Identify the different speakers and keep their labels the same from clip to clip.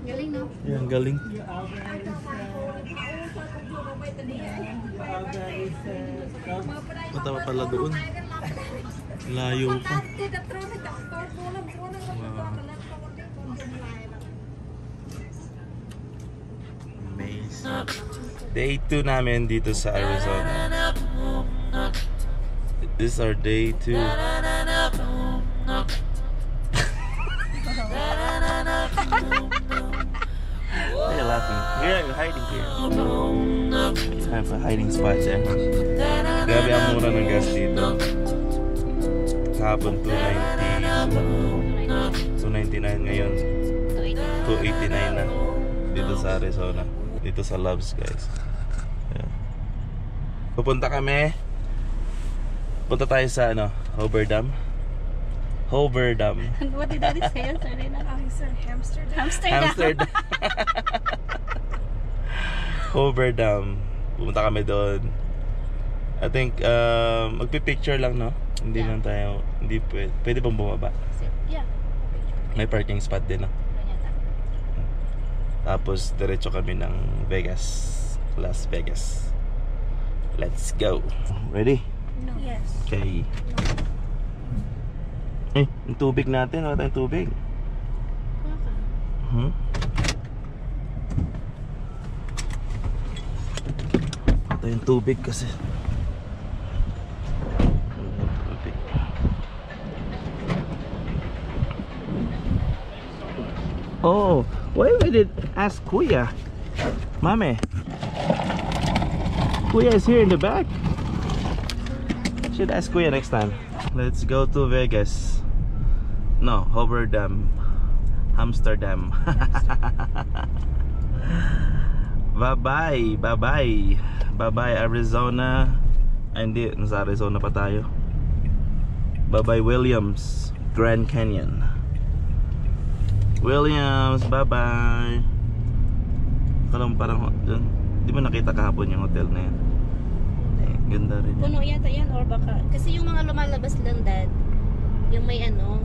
Speaker 1: Galing, no?
Speaker 2: Yan, galing. Matawa pala doon. Layo pa. Amazing. Day 2 namin dito sa Arizona. This is our day 2. Why are you laughing? We're hiding here. Time for hiding spots, eh. Grabe ang mura ng gas dito. Kahapon 299 ngayon. 289 na dito sa Arizona. Dito sa Loves, guys. Yeah. Punta tayo sa Hoover Dam. Hoover Dam.
Speaker 1: What did Daddy say? Serena?
Speaker 3: He said Amsterdam.
Speaker 1: Amsterdam.
Speaker 2: Hoover Dam. Pumunta kami doon. I think magpi-picture lang, no? Hindi lang tayo, hindi pwede bang bumaba?
Speaker 1: Yeah.
Speaker 2: May parking spot din, no? Tapos diretso kami ng Vegas, Las Vegas. Let's go. Ready?
Speaker 1: No.
Speaker 3: Yes.
Speaker 2: Okay. Yung tubig natin, wala tayong tubig. Wala tayong tubig kasi. Oh, why we did ask Kuya? Mame. Kuya is here in the back. Should ask Kuya next time. Let's go to Vegas. No, Hoover Dam. Amsterdam. Bye-bye. Bye-bye. Bye-bye Arizona. Ay, hindi, nasa Arizona pa tayo. Bye-bye Williams, Grand Canyon. Williams, bye-bye. Parang dyan. Di ba nakita kahapon yung hotel na yan? Ganda rin.
Speaker 1: Puno yata yan or baka. Kasi yung mga lumalabas lang, Dad, yung may na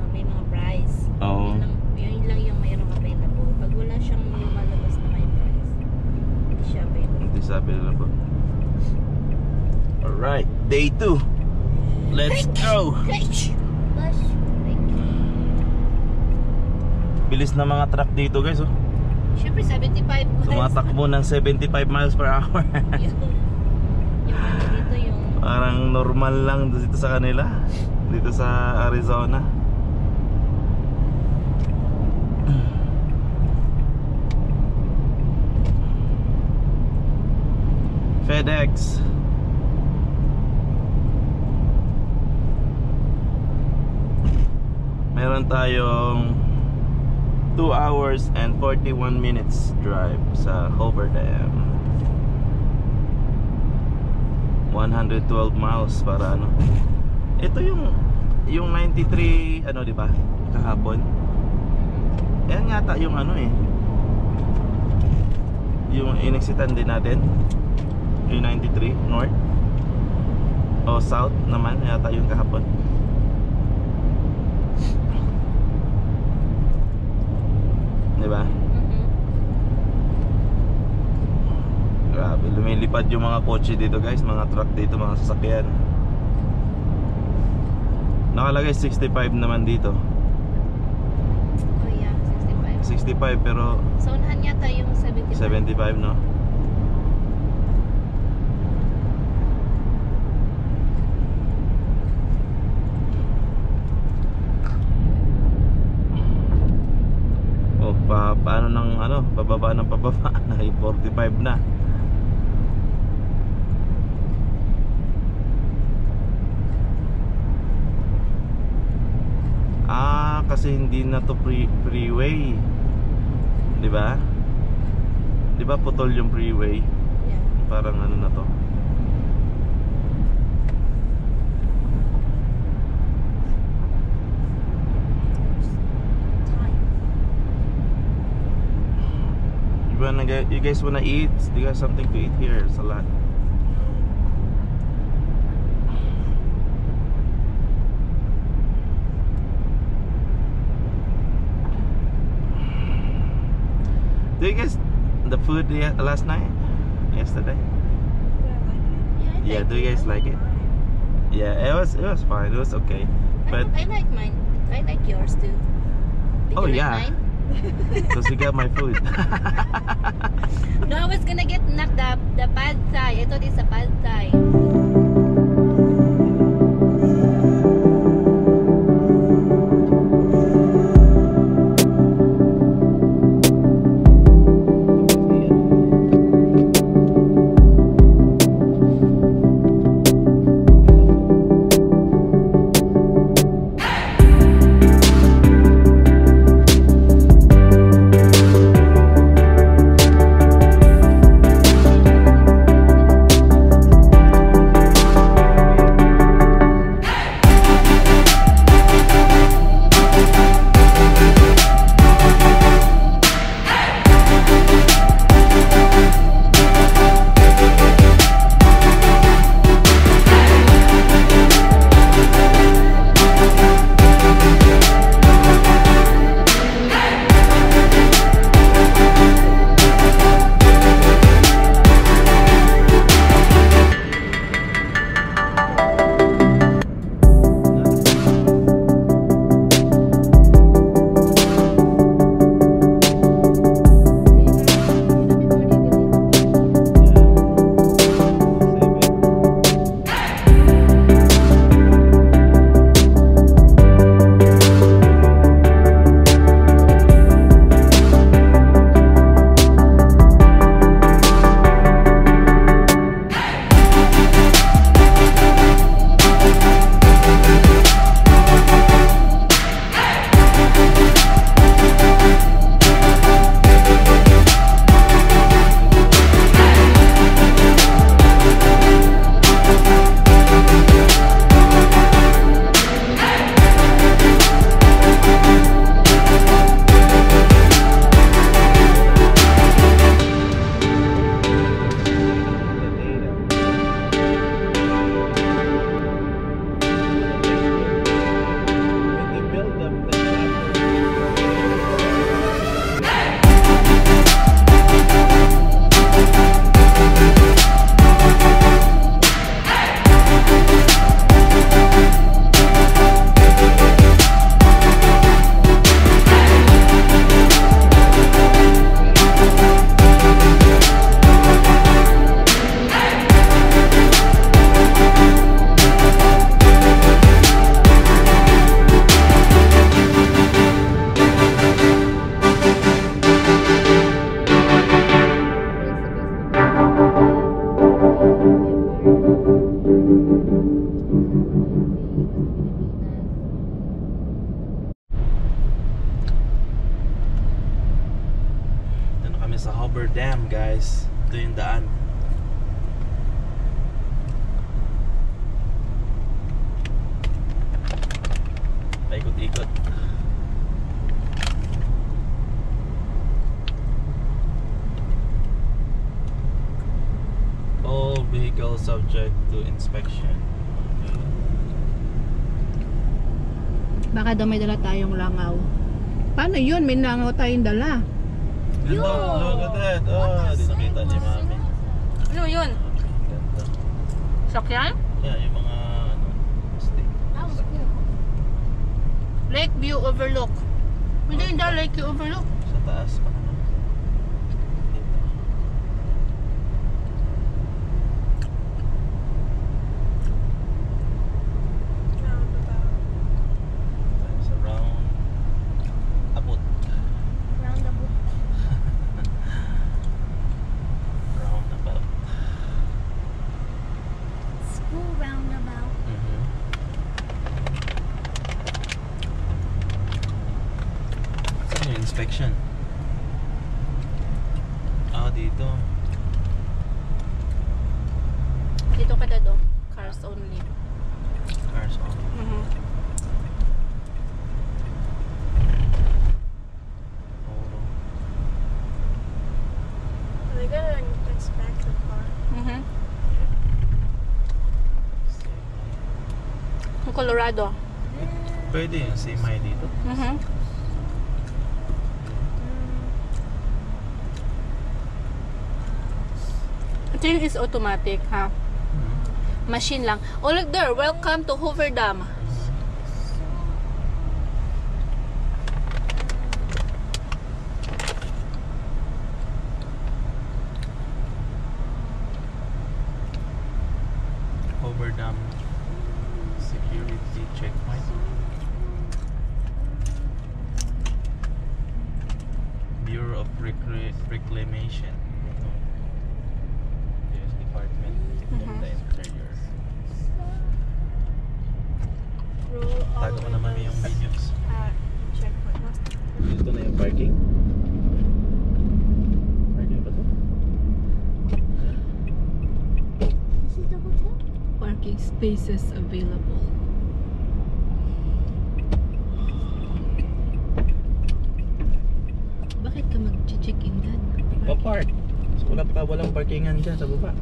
Speaker 1: may mga price.
Speaker 2: Oo.
Speaker 1: Yun lang yung mayroong available. Pag wala siyang lumalabas na may price, hindi siya available.
Speaker 2: Hindi sabi nila po. Alright, day 2. Let's go! Bilis na mga truck dito, guys, oh.
Speaker 1: Siyempre 75 miles.
Speaker 2: Tumatakbo ng 75 miles per hour.
Speaker 1: yung dito yung
Speaker 2: Parang normal lang dito sa kanila. Dito sa Arizona. FedEx. Meron tayong 2 hours and 41 minutes drive sa Hoover Dam. 112 miles para ito yung 93 di ba kahapon. Yan yata yung yung inexitan din natin, yung 93 north o south naman yata yung kahapon. Diba? Grabe, lumilipad yung mga kotse dito, guys, mga truck dito, mga sasakyan. Nakalagay 65 naman dito.
Speaker 1: oh yeah, 65.
Speaker 2: 65 pero
Speaker 1: So unahan yata yung 75.
Speaker 2: 75, no? Paano ng pababa ng pababa. 45 na. Kasi hindi na to freeway. 'Di ba? 'Di ba putol yung freeway?
Speaker 1: Yeah.
Speaker 2: Parang na to. You guys wanna eat? You got something to eat here? It's a lot. Do you guys the food last night? Yesterday? Yeah, do you guys like it? Yeah, it was fine. It was okay. But
Speaker 1: I like mine. I like yours too. Did
Speaker 2: oh
Speaker 1: you like
Speaker 2: yeah,
Speaker 1: mine?
Speaker 2: because you got my food.
Speaker 1: No, I was gonna get the pad thai. I thought it's a pad thai.
Speaker 2: Sa Harbor Dam, guys. Ito yung daan. Paikot-ikot. All vehicles subject to inspection.
Speaker 3: Baka daw may dala tayong langaw. Paano yun? May langaw tayong dala.
Speaker 2: Look at that. Oh, di nakita ni Mami.
Speaker 1: Ano yun?
Speaker 2: Ganda.
Speaker 1: Sakyan?
Speaker 2: Yeah, yung mga stick.
Speaker 1: Lakeview Overlook. Hindi yung Lakeview Overlook.
Speaker 2: Sa taas pa naman. Dito. Sa round abot.
Speaker 1: Roundabout.
Speaker 2: Roundabout.
Speaker 1: School roundabout.
Speaker 2: Saan yung inspection? Ah, dito.
Speaker 1: Dito ka dado. Cars only.
Speaker 2: Cars on. Oro.
Speaker 4: Are they gonna inspect the car?
Speaker 1: Yung Colorado.
Speaker 2: Pwede yung same dito.
Speaker 3: think it's automatic, ha? Machine lang. Oh, look there. Welcome to Hoover Dam.
Speaker 2: Hoover Dam security checkpoint. Bureau of Reclamation. Yes, Department of the Interior.
Speaker 4: Roll all
Speaker 2: Tago mo na mami yung videos.
Speaker 4: at checkpoint.
Speaker 2: Dito na yung parking. Parking ba to?
Speaker 1: This is the hotel?
Speaker 3: Parking spaces available. Bakit ka mag-check-in dad?
Speaker 2: Pa-park. So, walang parkingan dyan sa baba.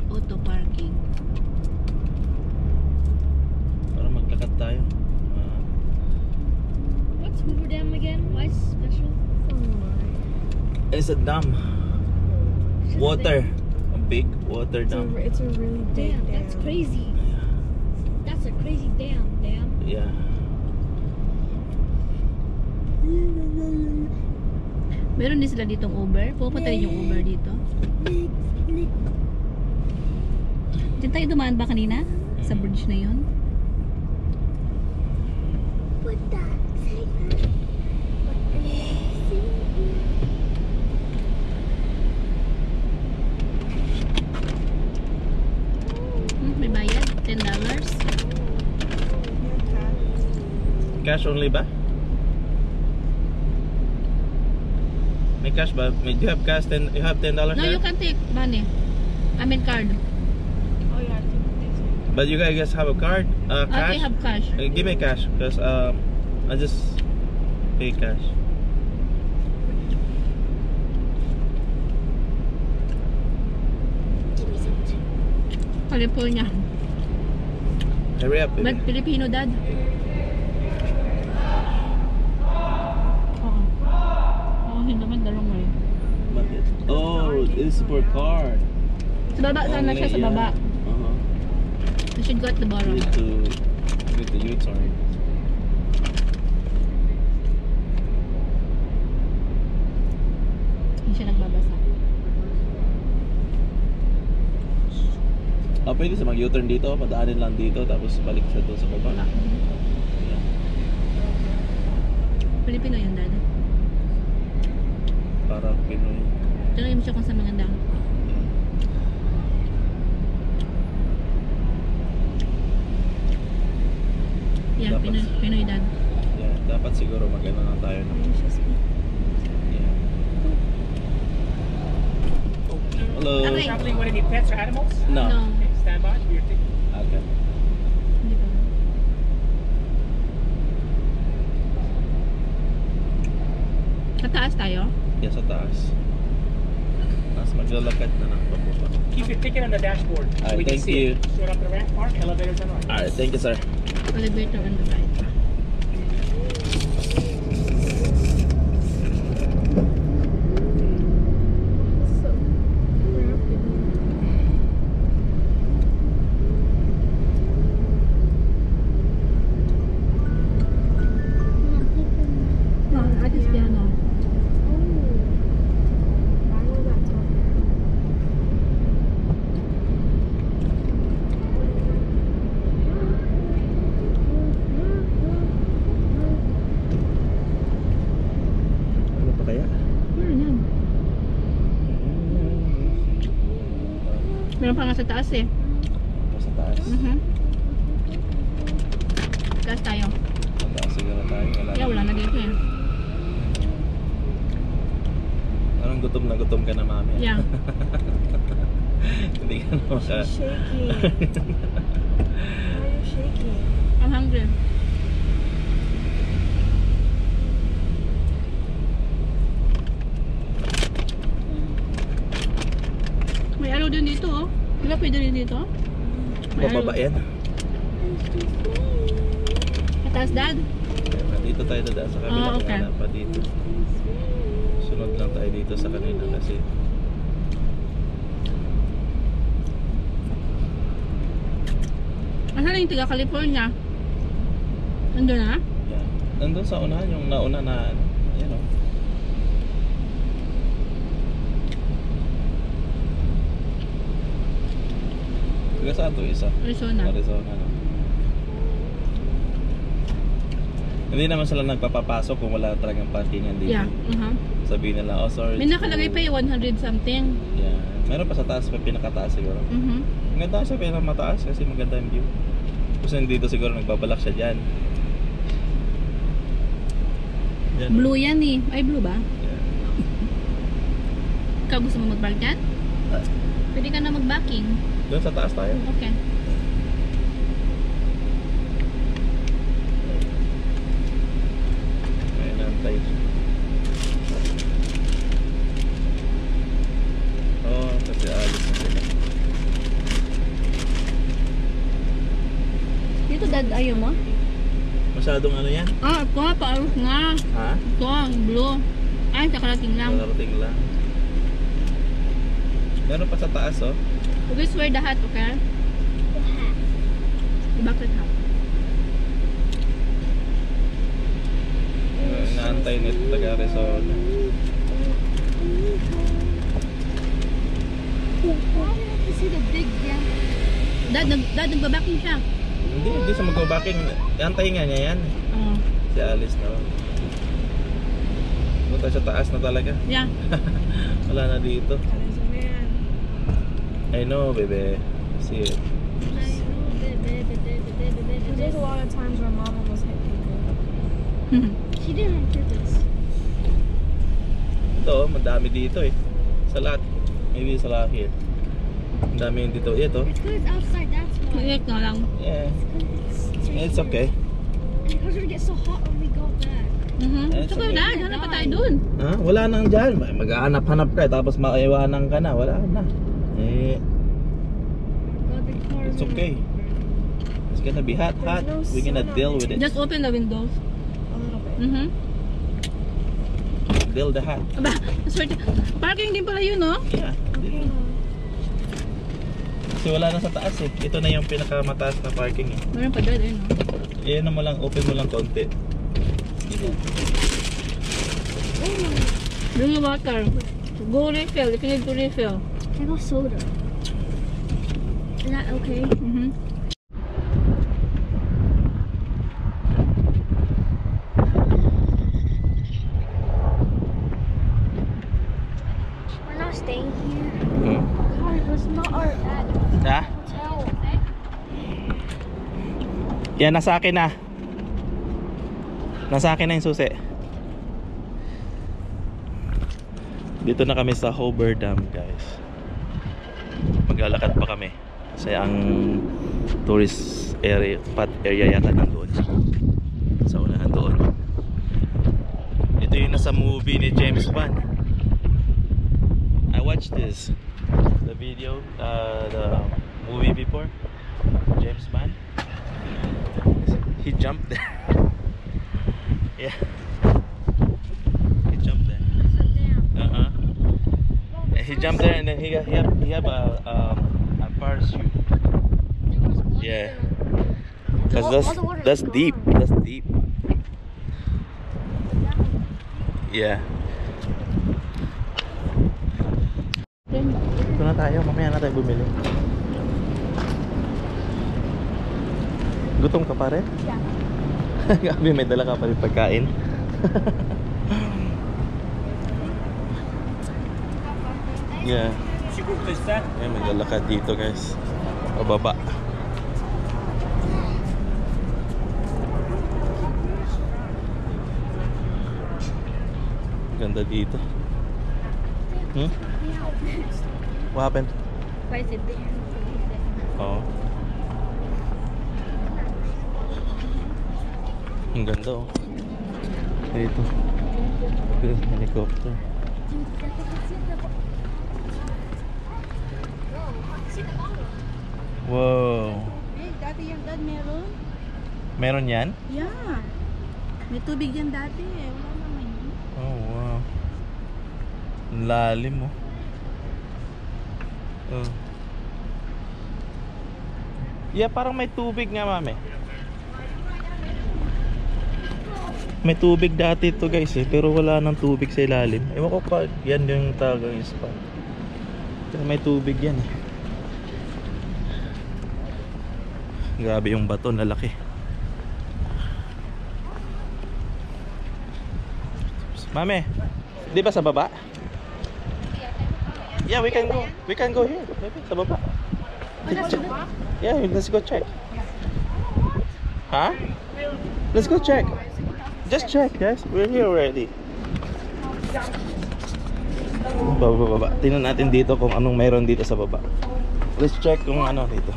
Speaker 3: Auto parking.
Speaker 2: Para maglakat tayo.
Speaker 1: What's Hoover Dam again? Why is it special?
Speaker 2: It's a dam. Water. A big water dam.
Speaker 4: It's a really big
Speaker 1: Damn, that's
Speaker 4: dam.
Speaker 1: crazy. That's a crazy dam.
Speaker 2: Yeah.
Speaker 3: Meron din sila ditong Uber. Pupunta rin yung Uber dito. Diyan tayo dumaan ba kanina? Sa bridge na yun?
Speaker 1: What the?
Speaker 3: May bayad? $10?
Speaker 2: Cash only ba? May cash ba? Do you have cash? You have $10
Speaker 3: No,
Speaker 2: there?
Speaker 3: you can take money. I mean card.
Speaker 4: Oh yeah, thanks.
Speaker 2: But you guys have a card? Cash?
Speaker 3: Okay, have cash.
Speaker 2: Give me cash because I just pay cash.
Speaker 3: California.
Speaker 2: Hurry up, baby.
Speaker 3: But Filipino dad. Oo. Oo, hindi naman dalawang way.
Speaker 2: Bakit? Oh, this is for card.
Speaker 3: Sa baba sana siya, sa baba.
Speaker 2: Uh-huh.
Speaker 3: You should go at the bottom.
Speaker 2: Need to use, sorry.
Speaker 3: Hindi siya nagbabasa.
Speaker 2: Pwede sa mag-U-turn dito, padaanin lang dito, tapos balik sa doon sa baba. Yeah.
Speaker 3: Filipino yan dad.
Speaker 2: Parang Pinoy.
Speaker 3: Tanongin mo siya kung saan maganda. Yeah,
Speaker 2: Dapat.
Speaker 3: Pinoy dad.
Speaker 2: Yeah, dapat siguro mag-ano lang tayo. No? Yeah. Hello.
Speaker 3: Okay.
Speaker 5: Traveling with any pets or animals?
Speaker 2: No.
Speaker 5: Okay, stand by. Your ticket.
Speaker 2: Okay.
Speaker 3: Hindi pa. Sa taas tayo?
Speaker 2: Yeah, sa taas. Tapos maglalakad na ng pababa.
Speaker 5: Keep your ticket on the dashboard so
Speaker 2: Alright,
Speaker 5: we can
Speaker 2: thank
Speaker 5: see
Speaker 2: you.
Speaker 5: it. Straight up the ramp park, elevators on right.
Speaker 2: Alright, thank you, sir.
Speaker 3: Elevator on the right. Atis piano.
Speaker 2: Ano pa kaya?
Speaker 3: Meron yan. Meron pa nga sa taas eh.
Speaker 2: Sa taas.
Speaker 3: Taas tayo.
Speaker 2: Sa taas siguro tayo.
Speaker 3: Wala na dito eh.
Speaker 2: Anong gutom ka na, mami?
Speaker 3: Yeah.
Speaker 2: Hindi ka na maka...
Speaker 4: She's shaking. Why are you shaking?
Speaker 3: I'm hungry. May araw din dito oh. Di ba pwede rin dito? May
Speaker 2: Bababa
Speaker 3: araw.
Speaker 2: yan.
Speaker 3: Mataas dad?
Speaker 2: Dito tayo dadaan sa kabila.
Speaker 3: Ah, okay.
Speaker 2: Wala pa dito. So, Sunod lang tayo dito sa kanina kasi
Speaker 3: Asan na yung taga California? Nandun na?
Speaker 2: yeah. Nandun sa unahan, yung nauna na you know. Taga saan to isa?
Speaker 3: Arizona.
Speaker 2: Arizona, no? Hindi naman sila nagpapapasok kung wala talagang parkingan dito.
Speaker 3: Yeah.
Speaker 2: Sabihin nila, oh sorry.
Speaker 3: May nakalagay pa yung 100 something.
Speaker 2: Yeah. Meron pa sa taas, pa pinakataas siguro. Maganda siya pero mataas kasi maganda yung view. Kasi dito siguro nagbabalak siya dyan. Dyan.
Speaker 3: Blue yan eh. Ay, blue ba?
Speaker 2: Yeah.
Speaker 3: Ikaw gusto mo mag-park dyan? Pwede ka na mag-backing.
Speaker 2: Doon sa taas tayo.
Speaker 3: Okay.
Speaker 2: May nantay siya. Oh, kasi alis na sila.
Speaker 3: Dito dad, ayaw mo?
Speaker 2: Masyadong ano yan?
Speaker 3: Ah, ito. Paaros nga.
Speaker 2: Ha?
Speaker 3: Ito, blue. Ay, kakarating lang.
Speaker 2: Malarating lang. Meron pa sa taas oh.
Speaker 3: Always wear the hat, okay? The bucket hat.
Speaker 2: Inaantay nito taga Arizona.
Speaker 1: See the big gap.
Speaker 3: Dad, nagbabacking siya.
Speaker 2: Hindi siya mag-backing. Antayin nga niya yan.
Speaker 3: Oo.
Speaker 2: Si Alice na lang. Punta sa taas na talaga.
Speaker 3: Yeah.
Speaker 2: Wala na dito.
Speaker 4: There's a man.
Speaker 2: I know, baby. See it.
Speaker 4: There's a lot of times where mom almost hit people.
Speaker 1: She didn't on purpose.
Speaker 2: Ito, madami dito eh. Sa lahat. Maybe sa lahat here. Ang dami yung dito. Ito.
Speaker 1: It's because it's outside, that's why.
Speaker 3: Mag-iik na lang.
Speaker 2: Yeah. It's okay.
Speaker 1: And it's gonna get so hot when we go back.
Speaker 2: It's
Speaker 3: Tsaka
Speaker 2: okay.
Speaker 3: dad, hanap pa tayo dun.
Speaker 2: Ha? Wala nang dyan. Mag-aanap-hanap ka tapos makaiwanan ka na. Wala na. Eh,
Speaker 1: God, the cars
Speaker 2: it's
Speaker 1: are-
Speaker 2: okay. It's gonna be hot. We're gonna deal with it.
Speaker 3: Just open the windows.
Speaker 4: A little bit.
Speaker 2: Deal the hot.
Speaker 3: Aba, swerte. Parking din pala yun, no?
Speaker 2: Yeah. Kasi wala na sa taas eh. Ito na yung pinakamataas na parking eh.
Speaker 3: Meron pa dad, ayun, no?
Speaker 2: Iyan mo lang, open mo lang konti.
Speaker 3: Bring the water. Go refill if you need to refill.
Speaker 1: I got soda. Is that okay? We're not staying here. God, it was not our
Speaker 2: Ha?
Speaker 1: hotel.
Speaker 2: Yan, nasa akin na. Nasa akin na yung susi. Dito na kami sa Hoover Dam, guys. Maglalakad pa kami. Kasi ang tourist area, spot area yata nandoon. Sa unahan doon. Ito yung nasa movie ni James Bond. I watched this. The video, the movie before. James Bond. He jumped there. Yeah. He jumped there. He jumped there and then he have a parachute. Yeah. Cause that's deep. That's deep. Yeah. Ito na tayo. Mamaya na tayo bumili. Gutom ka pa rin?
Speaker 1: Yeah.
Speaker 2: Gabi, may dala ka pa rin pagkain. Yeah.
Speaker 5: She cooked this set.
Speaker 2: Ayan, may dala ka dito, guys. Pababa. Ganda dito. What happened?
Speaker 1: Why is it there?
Speaker 2: Oo. Ang ganda oh. Dito. Helicopter. Wow.
Speaker 3: Eh, dati yan dad, meron?
Speaker 2: Meron yan?
Speaker 3: Yeah. May tubig yan dati eh. Wala naman yun.
Speaker 2: Oh wow. Ang lalim mo. Yeah, parang may tubig nga, mami. May tubig dati to guys eh, pero wala nang tubig sa ilalim. Ewan ko pa, yan yung talagang spot. Pero may tubig yan eh. Grabe yung bato, lalaki. Mami, di ba sa baba? Yeah, we can go here. Maybe sa baba. Yeah, let's go check. Huh? Let's go check. Just check, guys. We're here already. Baba. Tingnan natin dito kung anong mayroon dito sa baba. Let's check kung ano dito.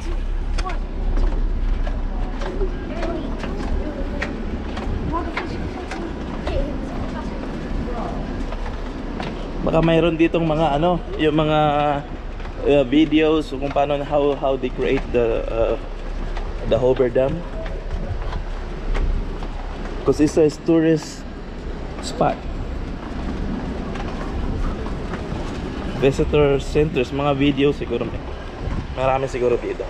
Speaker 2: Baka mayroon ditong mga ano, yung mga videos kung paano how they create the Hoover Dam. Because it's a tourist spot. Visitor centers, mga video siguro may. Marami siguro dito.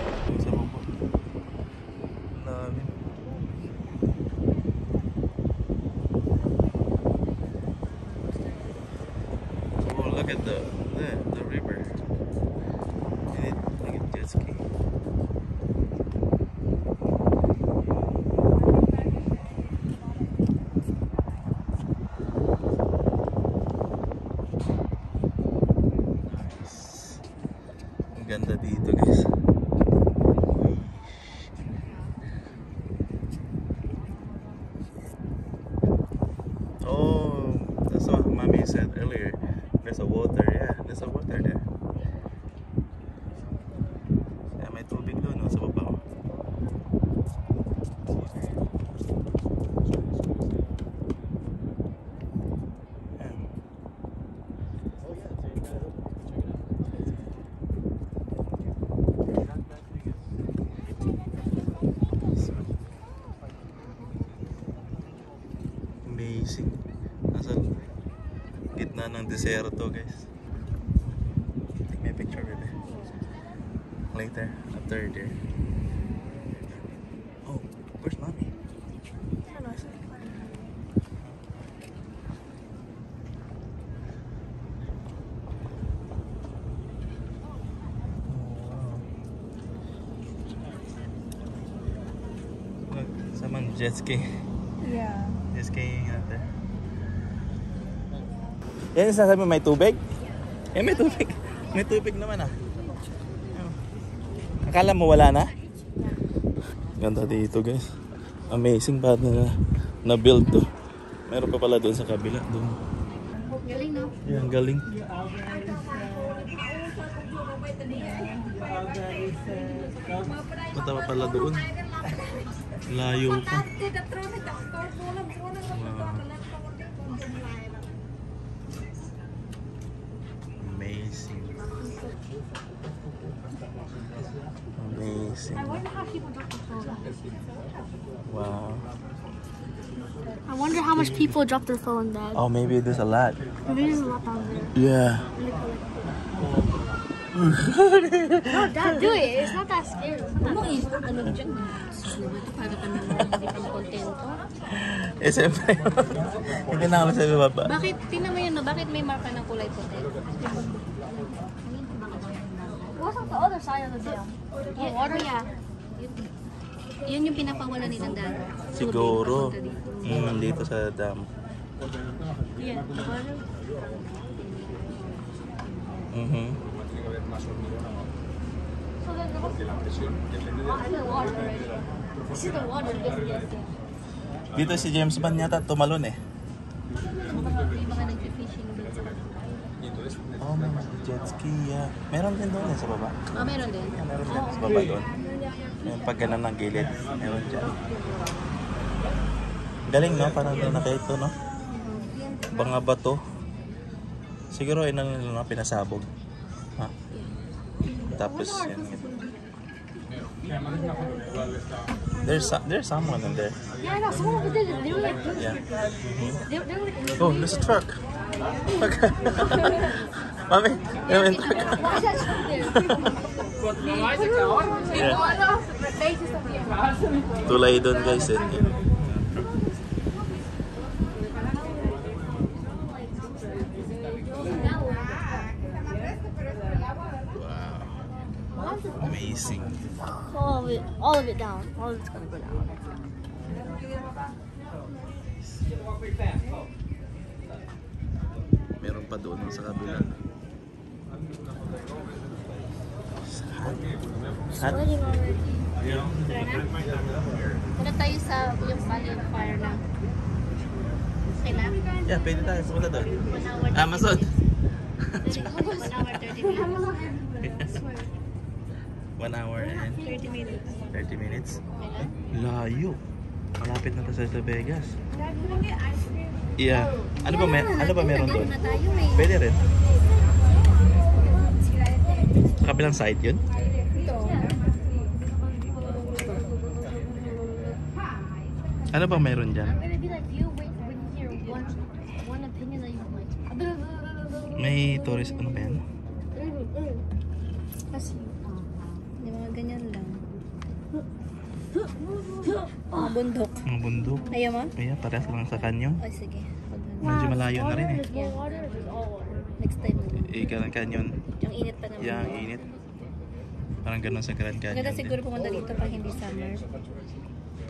Speaker 2: Oh, look at the river. Look at jet ski. Ganda dito guys. Oh, that's what mommy said earlier. There's a water, yeah. There's a water there. Yeah, may tubig doon, no, sa baba. Amazing. Nasa gitna ng deserto guys. Take me a picture baby. Later, after there. Oh, where's mommy? Look, someone jet ski.
Speaker 4: Yeah.
Speaker 2: Just skiing out there. Yan yung sasabi mo, may tubig? Eh, may tubig. May tubig naman ah. Akala mo wala na? Ganda dito guys. Amazing pa na build to. Meron pa pala doon sa kabila. Doon.
Speaker 1: Galing, no?
Speaker 2: Yan, galing. Punta pa pala doon. Layo pa. Wow. Amazing. Amazing. Wow.
Speaker 6: I wonder how much people drop their phone, Dad.
Speaker 2: Oh, maybe there's a lot.
Speaker 6: Maybe there's a lot down there.
Speaker 2: Yeah.
Speaker 6: No, Dad, do it. It's not that scary. It's not that
Speaker 1: Ano dyan? Para ka naman hindi pang kontento.
Speaker 2: Eh, siyempre. Hindi na ako sa baba.
Speaker 1: Bakit, tingnan mo yun, no? Bakit may marka ng kulay puti?
Speaker 6: What's on the other side of the dam?
Speaker 1: Yeah, water, yeah. Yun yung pinapawala nilang dati.
Speaker 2: Siguro. Dito sa dam.
Speaker 1: Yeah, the water.
Speaker 6: So then the water already. This is the water.
Speaker 2: Dito si James Bond yata tumalon eh.
Speaker 1: May mga nag-fishing din sa kanila.
Speaker 2: Oh, may jet ski. Yeah. Meron din doon eh sa baba.
Speaker 1: Oh, meron din.
Speaker 2: Meron din sa baba doon. Yung pag ganun ng gilid. Meron dyan. Galing no? Parang doon na ito no? Mga bato. Siguro yun na pinasabog. Ha? Tapos yan. There's someone in there.
Speaker 6: Yeah, I know. Some of them did it. They were like this.
Speaker 2: Yeah.
Speaker 6: They were like.
Speaker 2: Oh, there's a truck. Look. Mami, may truck.
Speaker 6: Why is that truck there?
Speaker 2: Yeah.
Speaker 6: Oh, no. They just don't be.
Speaker 2: Tulay doon guys eh. Wow. Amazing.
Speaker 6: All of it down. All of it's gonna go down.
Speaker 2: Meron pa doon sa kabila. Hot.
Speaker 6: Sweating already.
Speaker 2: Yeah.
Speaker 1: Punta tayo sa yung Valley of Fire na. Okay na?
Speaker 2: Yeah, pwede tayo pumunta doon.
Speaker 1: 1 hour.
Speaker 2: Amazon.
Speaker 1: 1 hour 30 minutes.
Speaker 2: 1 hour and
Speaker 1: 30 minutes.
Speaker 2: 30 minutes.
Speaker 1: Okay na?
Speaker 2: Layo. Malapit na to sa Las Vegas. Yeah. Ano ba meron doon?
Speaker 1: Na tayo eh.
Speaker 2: Pwede rin. Kabilang side yun? Ano ba meron dyan?
Speaker 1: Maybe be like you wait when you hear one opinion that you like.
Speaker 2: May tourist, ano ba yan?
Speaker 1: Kasi yung mga ganyan lang. Mga bundok.
Speaker 2: Mga bundok.
Speaker 1: Ayaw mo?
Speaker 2: Kaya parehas lang sa kanyo.
Speaker 1: Ay sige.
Speaker 2: Medyo malayo na rin eh.
Speaker 1: Yeah. Next time.
Speaker 2: Grand Canyon.
Speaker 1: Yung init pa naman.
Speaker 2: Yang init. Parang ganun sa Grand Canyon.
Speaker 1: Maganda
Speaker 2: din.
Speaker 1: siguro pumunta dito pag hindi summer.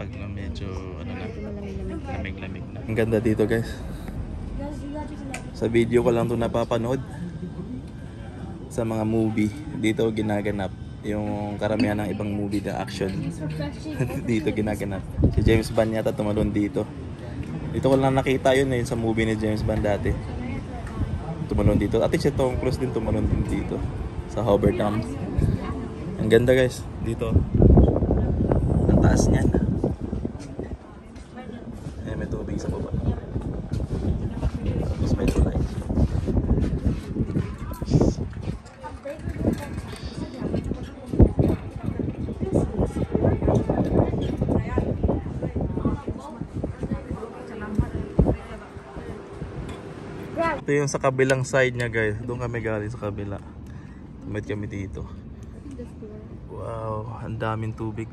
Speaker 2: Pag medyo ano na,
Speaker 1: Malamig-lamig.
Speaker 2: lamig-lamig na. Ang ganda dito guys. Sa video ko lang ito napapanood. Sa mga movie. Dito ginaganap. Yung karamihan ng ibang movie na action. Dito ginaganap. Si James Bond yata tumalon dito. Dito ko lang nakita yun sa movie ni James Bond dati. Tumalon dito. At si Tom Cruise din tumalon din dito. Sa Hobart Dam. Ang ganda guys. Dito. Ang taas niyan. May tubig sa baba. Tapos may tulay. Ito yung sa kabilang side niya guys. Doon kami galing sa kabila. Tumit kami dito. Wow, ang daming tubig.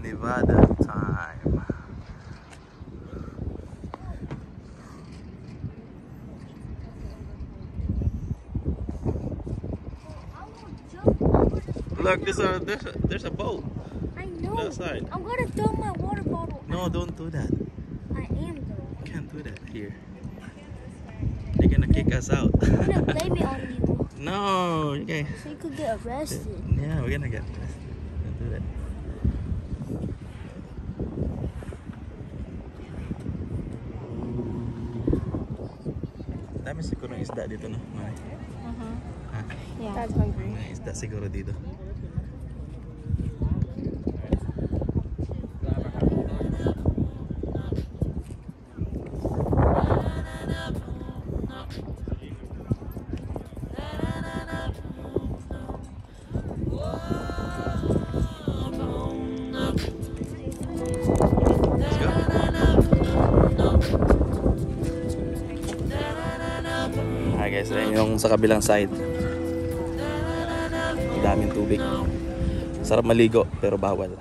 Speaker 2: Nevada time. Look, there's a boat.
Speaker 6: I know.
Speaker 2: That side.
Speaker 6: I'm gonna throw my water bottle.
Speaker 2: No, don't do that.
Speaker 6: I am though.
Speaker 2: You can't do that here. They're gonna kick us out.
Speaker 6: I'm gonna blame it on you.
Speaker 2: No, okay.
Speaker 6: So you could get arrested.
Speaker 2: Yeah, we're gonna get this. Don't do that. Dami siguro ng isda dito, no?
Speaker 1: Yeah.
Speaker 6: Dad's hungry.
Speaker 2: May isda siguro dito. Let's go. Hi guys, ayun yung sa kabilang side. Daming tubig. Sarap maligo pero bawal.